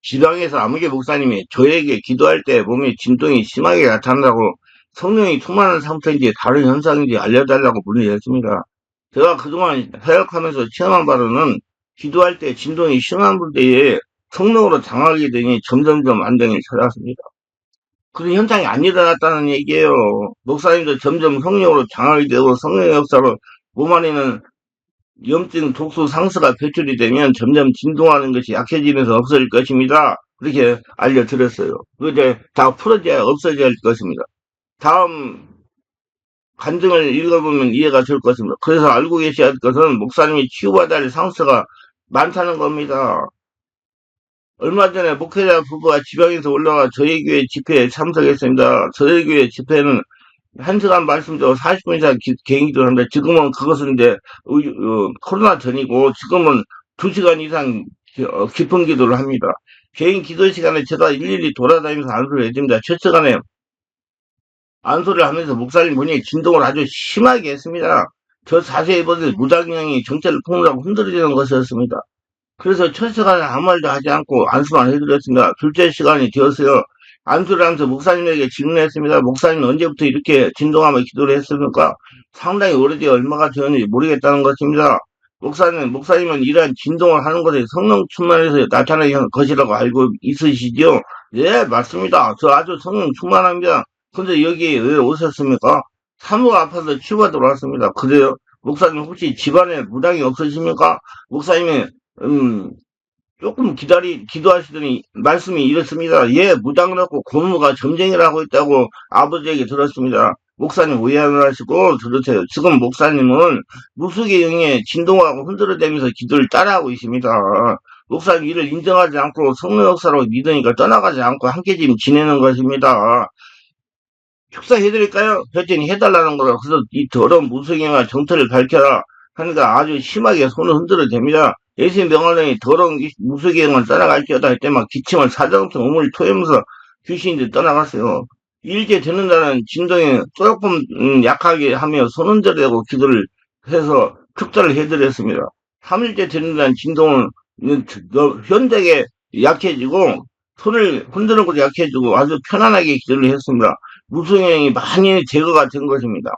지방에서 아무개 목사님이 저에게 기도할 때 몸에 진동이 심하게 나타난다고 성령이 충만한 상태인지 다른 현상인지 알려달라고 문의했습니다. 제가 그동안 사역하면서 체험한 바로는 기도할 때 진동이 심한 분들에 성령으로 당하게 되니 점점점 안정이 찾아왔습니다. 그런 현상이 안 일어났다는 얘기예요. 목사님도 점점 성령으로 장악이 되고 성령의 역사로 몸 안에는 염증, 독소, 상수가 배출이 되면 점점 진동하는 것이 약해지면서 없어질 것입니다. 그렇게 알려드렸어요. 그게 다 풀어져야 없어져야 할 것입니다. 다음 간증을 읽어보면 이해가 될 것입니다. 그래서 알고 계셔야 할 것은 목사님이 치유받아야 할 상처가 많다는 겁니다. 얼마 전에 목회자 부부가 지방에서 올라와 저희 교회 집회에 참석했습니다. 저희 교회 집회는 1시간 말씀도 40분 이상 개인 기도를 합니다. 지금은 그것은 이제 코로나 전이고 지금은 2시간 이상 깊은 기도를 합니다. 개인 기도 시간에 제가 일일이 돌아다니면서 안수를 해줍니다. 첫 시간에 안수를 하면서 목사님 분이 진동을 아주 심하게 했습니다. 저 자세히 보니 무당형이 정체를 폭로하고 흔들리는 것이었습니다. 그래서 첫 시간에 아무 말도 하지 않고 안수만 해드렸습니다. 둘째 시간이 되었어요. 안수를 하면서 목사님에게 질문했습니다. 목사님은 언제부터 이렇게 진동하며 기도를 했습니까? 상당히 오래되어 얼마가 되었는지 모르겠다는 것입니다. 목사님은 이러한 진동을 하는 것이 성령 충만해서 나타나는 것이라고 알고 있으시죠? 예, 맞습니다. 저 아주 성령 충만합니다. 근데 여기 왜 오셨습니까? 사모가 아파서 치료받으러 왔습니다. 그래요? 목사님 혹시 집안에 무당이 없으십니까? 목사님이 음, 조금 기도하시더니 말씀이 이렇습니다. 예, 무당을 갖고 고모가 점쟁이라고 했다고 아버지에게 들었습니다. 목사님 오해를 하시고 들으세요. 지금 목사님은 무속의 영에 진동하고 흔들어대면서 기도를 따라하고 있습니다. 목사님 이를 인정하지 않고 성령 역사로 믿으니까 떠나가지 않고 함께 지금 지내는 것입니다. 축사해드릴까요? 했더니 해달라는 거라. 그래서 이 더러운 무속행위와 정체를 밝혀라 하니까 아주 심하게 손을 흔들어 댑니다. 예수의 명령이 더러운 무속행위만 떠나갈지어다 할 때 막 기침을 사정성 우물 토하면서 귀신들이 떠나갔어요. 일제 되는다는 진동이 조금 약하게 하며 손 흔들어대고 기도를 해서 축사를 해드렸습니다. 3일째 되는다는 진동은 현대에 약해지고 손을 흔드는 것도 약해지고 아주 편안하게 기도를 했습니다. 무속행위 많이 제거가 된 것입니다.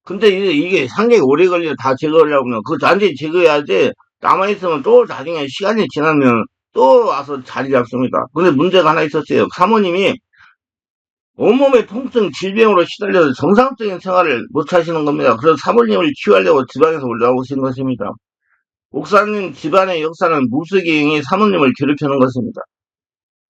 근데 이게 상당히 오래 걸려 다 제거하려면 그거 단지 제거해야지 남아있으면 또 나중에 시간이 지나면 또 와서 자리 잡습니다. 근데 문제가 하나 있었어요. 사모님이 온몸의 통증, 질병으로 시달려서 정상적인 생활을 못 하시는 겁니다. 그래서 사모님을 치유하려고 지방에서 올라오신 것입니다. 목사님 집안의 역사는 무속행위 사모님을 괴롭히는 것입니다.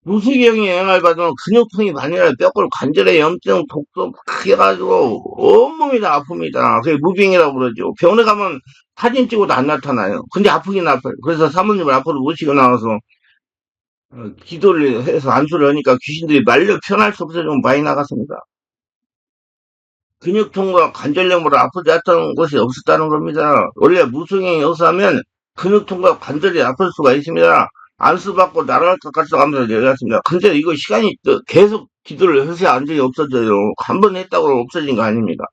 무수경이 영향을 받으면 근육통이 많이 나요. 뼈골 관절에 염증, 독소 크게 가지고 온몸이 다 아픕니다. 그게 무빙이라고 그러죠. 병원에 가면 사진 찍어도 안 나타나요. 근데 아프긴 아파요. 그래서 사모님을 앞으로 모시고 나와서 기도를 해서 안수를 하니까 귀신들이 말려 편할 수 없어서 좀 많이 나갔습니다. 근육통과 관절염으로 아프지 않다는 것이 없었다는 겁니다. 원래 무수경이 역사하면 근육통과 관절이 아플 수가 있습니다. 안수받고 날아갈 것 같아서 하면서 내려갔습니다. 근데 이거 시간이 계속 기도를 해서 안정이 없어져요. 한 번 했다고 없어진 거 아닙니다.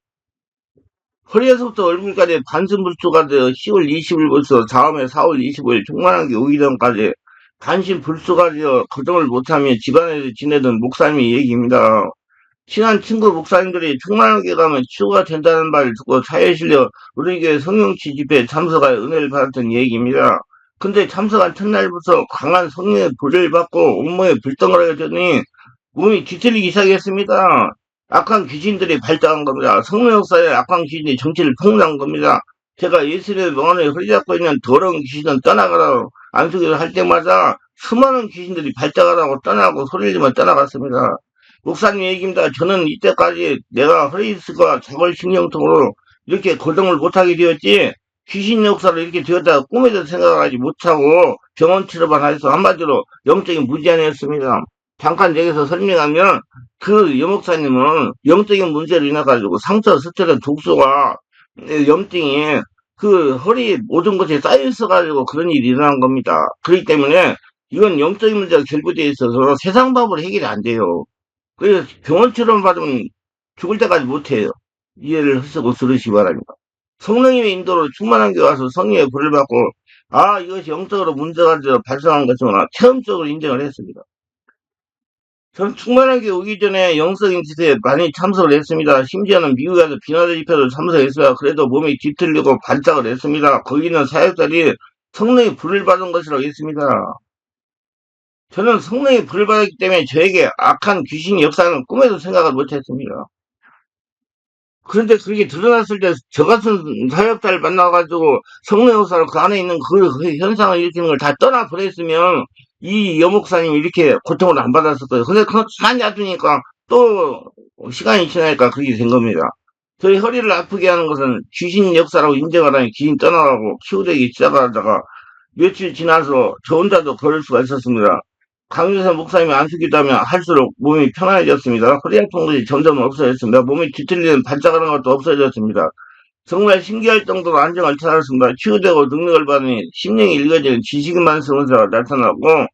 허리에서부터 얼굴까지 반신불수가 되어 10월 20일부터 다음에 4월 25일 총만한게 오기 전까지 반신불수가 되어 거동을 못하며 집안에서 지내던 목사님의 얘기입니다. 친한 친구 목사님들이 충만하게 가면 치유가 된다는 말을 듣고 차에 실려 우리 교회 성령치 집회에 참석하여 은혜를 받았던 얘기입니다. 근데 참석한 첫날부터 강한 성령의 불을 받고 온몸에 불덩어리가 되더니 몸이 뒤틀리기 시작했습니다. 악한 귀신들이 발작한 겁니다. 성령 역사에 악한 귀신이 정치를 폭로한 겁니다. 제가 예수님의 명언에 흐리잡고 있는 더러운 귀신은 떠나가라고 안수기를 할 때마다 수많은 귀신들이 발작하라고 떠나고 소리를 떠나갔습니다. 목사님 얘기입니다. 저는 이때까지 내가 허리디스크와 자골신경통으로 이렇게 거동을 못하게 되었지 귀신 역사로 이렇게 되었다가 꿈에도 생각하지 못하고 병원 치료만 해서 한마디로 영적인 무지한이었습니다. 잠깐 여기서 설명하면 그 여목사님은 영적인 문제로 인해 가지고 상처, 스트레스, 독소가 염증이 그 허리 모든 것에 쌓여 있어 가지고 그런 일이 일어난 겁니다. 그렇기 때문에 이건 영적인 문제가 결부되어 있어서 세상 방법으로 해결이 안 돼요. 그래서 병원 치료만 받으면 죽을 때까지 못해요. 이해를 하시고 들으시기 바랍니다. 성령님의 인도로 충만한 게 와서 성령의 불을 받고 이것이 영적으로 문제가 발생한 것이구나. 체험적으로 인정을 했습니다. 전 충만하게 오기 전에 영적인 기세에 많이 참석을 했습니다. 심지어는 미국에서 비나드 집회도 참석했어요. 그래도 몸이 뒤틀리고 반짝을 했습니다. 거기 있는 사역자들이 성령의 불을 받은 것이라고 했습니다. 저는 성령의 불을 받았기 때문에 저에게 악한 귀신이 역사하는 꿈에도 생각을 못했습니다. 그런데 그게 드러났을 때 저 같은 사역자를 만나가지고 성령 역사를 그 안에 있는 그 현상을 일으키는 걸 다 떠나버렸으면 이 여목사님이 이렇게 고통을 안 받았을 거예요. 근데 그거 가만히 놔두니까 또 시간이 지나니까 그렇게 된 겁니다. 저희 허리를 아프게 하는 것은 귀신 역사라고 인정을 하니 귀신 떠나가고 치유되기 시작하다가 며칠 지나서 저 혼자도 걸을 수가 있었습니다. 강유선 목사님이 안수기도 하면 할수록 몸이 편안해졌습니다. 허리 아픈 것이 점점 없어졌습니다. 몸이 뒤틀리는 반짝하는 것도 없어졌습니다. 정말 신기할 정도로 안정을 찾았습니다. 치유되고 능력을 받으니 심령이 읽어지는 지식만 쓰면서 나타나고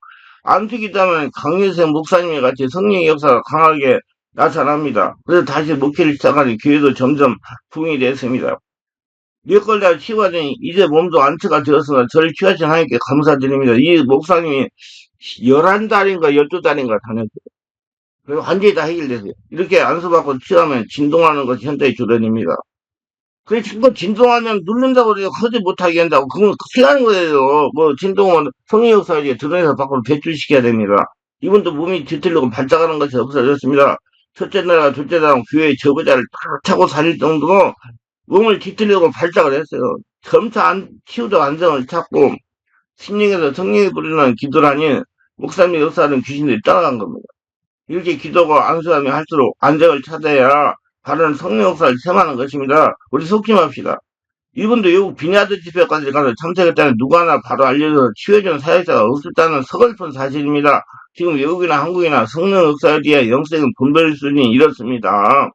안수기도 하면 강유선 목사님과 같이 성령의 역사가 강하게 나타납니다. 그래서 다시 목회를 시작하니 교회도 점점 부흥이 됐습니다. 몇 걸 다 치유하더니 이제 몸도 안처가 되었으나 저를 취하신 하나님께 감사드립니다. 이 목사님이 11달인가 12달인가 다녔어요. 그리고 완전히 다 해결됐어요. 이렇게 안수받고 취하면 진동하는 것이 현대의 주변입니다. 그래, 자꾸 진동하면 누른다고 해서 하지 못하게 한다고. 그건 피하는 거예요. 뭐, 진동은 성령 역사에 드러내서 밖으로 배출시켜야 됩니다. 이분도 몸이 뒤틀리고 반짝하는 것이 없어졌습니다. 첫째 날과 둘째 날 교회의 저거자를 탁 차고 살릴 정도로 몸을 뒤틀리고 발작을 했어요. 점차 치유도 안정을 찾고 심령에서 성령이 부르는 기도라니 목사님 역사하는 귀신들이 따라간 겁니다. 이렇게 기도가 안수하면 할수록 안정을 찾아야 바른 성령 역사를 체험하는 것입니다. 우리 속심합시다. 이분도 외국 비냐드 집회까지 가서 참석했다는 누구 하나 바로 알려줘서 치유해준 사역자가 없었다는 서글픈 사실입니다. 지금 외국이나 한국이나 성령 역사에 대해 영적인 분별 수준이 이렇습니다.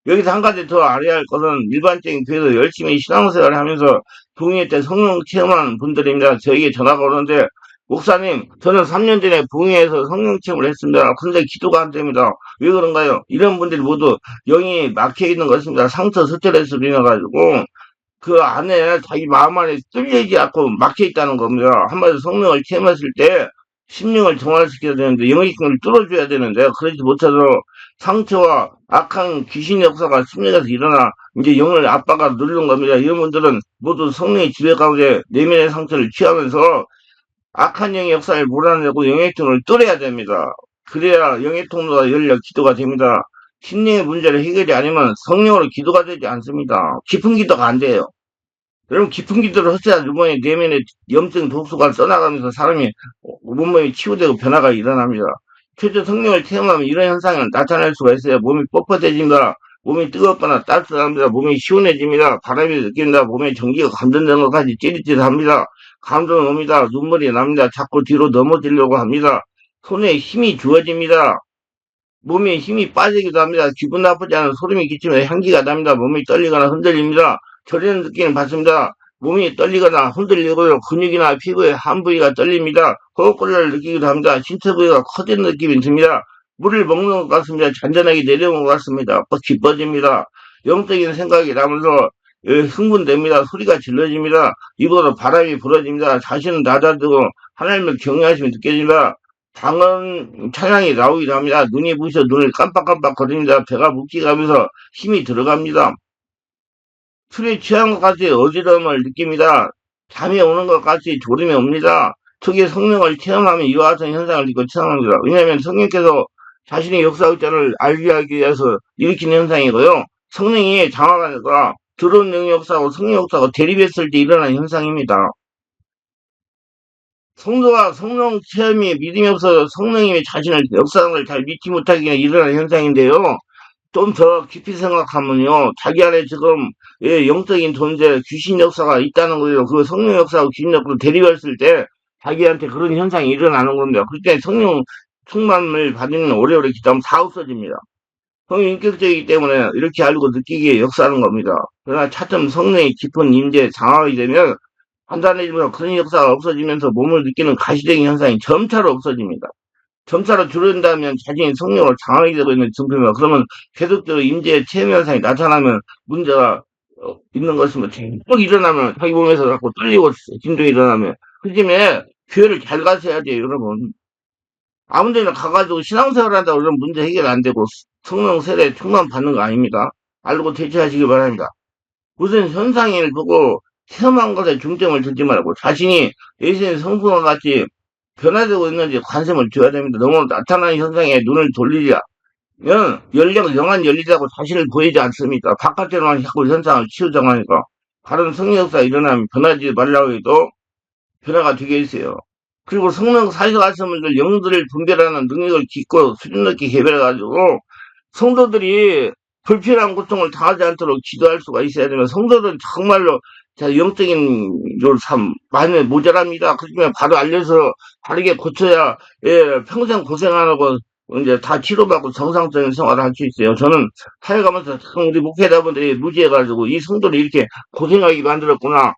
여기서 한 가지 더 알아야 할 것은 일반적인 교회도 열심히 신앙생활을 하면서 부흥회 때 성령 체험하는 분들입니다. 저에게 전화가 오는데 목사님, 저는 3년 전에 부흥회에서 성령 체험을 했습니다. 그런데 기도가 안 됩니다. 왜 그런가요? 이런 분들이 모두 영이 막혀 있는 것입니다. 상처 스트레스로 인해가지고 그 안에 자기 마음 안에 뚫리지 않고 막혀 있다는 겁니다. 한마디로 성령을 체험했을 때 심령을 정화시켜야 되는데 영의식을 뚫어줘야 되는데 그러지 못해서 상처와 악한 귀신 역사가 심령에서 일어나 이제 영을 압박가 누르는 겁니다. 이런 분들은 모두 성령의 지배 가운데 내면의 상처를 취하면서 악한 영의 역사를 몰아내고 영의 통로를 뚫어야 됩니다. 그래야 영의 통로가 열려 기도가 됩니다. 심령의 문제를 해결이 아니면 성령으로 기도가 되지 않습니다. 깊은 기도가 안 돼요. 여러분 깊은 기도를 하셔야 이번에 내면의 염증 독소가 떠나가면서 사람이 몸이 치유되고 변화가 일어납니다. 최저 성령을 체험하면 이런 현상을 나타낼 수가 있어요. 몸이 뻣뻣해집니다. 몸이 뜨겁거나 따뜻합니다. 몸이 시원해집니다. 바람이 느낀다. 몸에 전기가 감전된 것까지 찌릿찌릿합니다. 감동이 옵니다. 눈물이 납니다. 자꾸 뒤로 넘어지려고 합니다. 손에 힘이 주어집니다. 몸에 힘이 빠지기도 합니다. 기분 나쁘지 않은 소름이 끼치며 향기가 납니다. 몸이 떨리거나 흔들립니다. 저리는 느낌을 받습니다. 몸이 떨리거나 흔들리고요. 근육이나 피부의 한 부위가 떨립니다. 호흡곤란을 느끼기도 합니다. 신체 부위가 커지는 느낌이 듭니다. 물을 먹는 것 같습니다. 잔잔하게 내려오는 것 같습니다. 기뻐집니다. 영적인 생각이 나면서 흥분됩니다. 소리가 질러집니다. 입으로 바람이 불어집니다. 자신은 낮아지고 하나님을 경외하심이 느껴집니다. 방언 찬양이 나오기도 합니다. 눈이 부셔 눈을 깜빡깜빡 거립니다. 배가 묵직하면서 힘이 들어갑니다. 술에 취한 것 같이 어지러움을 느낍니다. 잠이 오는 것 같이 졸음이 옵니다. 특히 성령을 체험하면 이와 같은 현상을 느끼고 체험합니다. 왜냐하면 성령께서 자신의 역사자를 알게 하기 위해서 일으키는 현상이고요. 성령이 장화가 되거나 들어온 영의 역사하고 성령 역사가 대립했을 때 일어나는 현상입니다. 성도가 성령 체험이 믿음이 없어서 성령님이 자신을 역사하는 걸 잘 믿지 못하기에 일어나는 현상인데요. 좀 더 깊이 생각하면요. 자기 안에 지금 영적인 존재, 귀신 역사가 있다는 거예요. 그 성령 역사하고 귀신 역사가 대립했을 때 자기한테 그런 현상이 일어나는 겁니다. 그때 성령 충만을 받으면 오래오래 기도하면 다 없어집니다. 성령 인격적이기 때문에 이렇게 알고 느끼기에 역사하는 겁니다. 그러나 차츰 성령의 깊은 임재, 장악이 되면 판단해지면서 그런 역사가 없어지면서 몸을 느끼는 가시적인 현상이 점차로 없어집니다. 점차로 줄어든다면 자신이 성령으로 장악이 되고 있는 증표입니다. 그러면 계속적으로 임재의 체험 현상이 나타나면 문제가 있는 것입니다. 쭉 일어나면 자기 몸에서 자꾸 떨리고 진동이 일어나면 그 점에 교회를 잘 가셔야 돼요, 여러분. 아무 데나 가가지고 신앙생활 한다고 그러면 문제 해결 안 되고 성령 세례 충만 받는 거 아닙니다. 알고 대처하시기 바랍니다. 무슨 현상을 보고 체험한 것에 중점을 두지 말고 자신이 예수의 성품과 같이 변화되고 있는지 관심을 줘야 됩니다. 너무 나타나는 현상에 눈을 돌리면 영안 열리자고 자신을 보이지 않습니다. 바깥에만 자꾸 현상을 치우자고 하니까 다른 성령사 일어나면 변하지 말라고 해도 변화가 되게 있어요. 그리고 성령 사역하시는 분들 영들을 분별하는 능력을 깊고 수준 높게 개발해가지고 성도들이 불필요한 고통을 당하지 않도록 기도할 수가 있어야 되면 성도들은 정말로 영적인 참 많이 모자랍니다. 그렇지만 바로 알려서 바르게 고쳐야 예, 평생 고생 안 하고 이제 다 치료받고 정상적인 생활을 할 수 있어요. 저는 살아가면서 참 우리 목회자분들이 무지해가지고 이 성도를 이렇게 고생하게 만들었구나.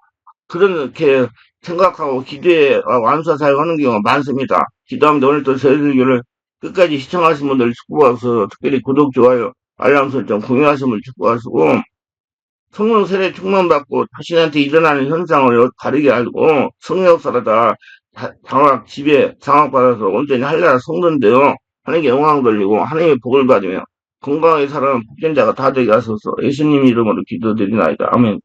그렇게 생각하고 기도에 완수사 사용하는 경우가 많습니다. 기도합니다. 오늘 또 저희들교를 끝까지 시청하신 분들 축복하셔서 특별히 구독, 좋아요, 알람 설정, 공유하심을 축복하시고 성령 세례 충만받고 자신한테 일어나는 현상을 바르게 알고 성령 역사다 장악, 지배, 장악받아서 온전히 할례나 성도인데요. 하나님께 영광 돌리고 하나님의 복을 받으며 건강하게 살아가는 복전자가 다 되게 하소서 예수님 이름으로 기도드리나이다. 아멘.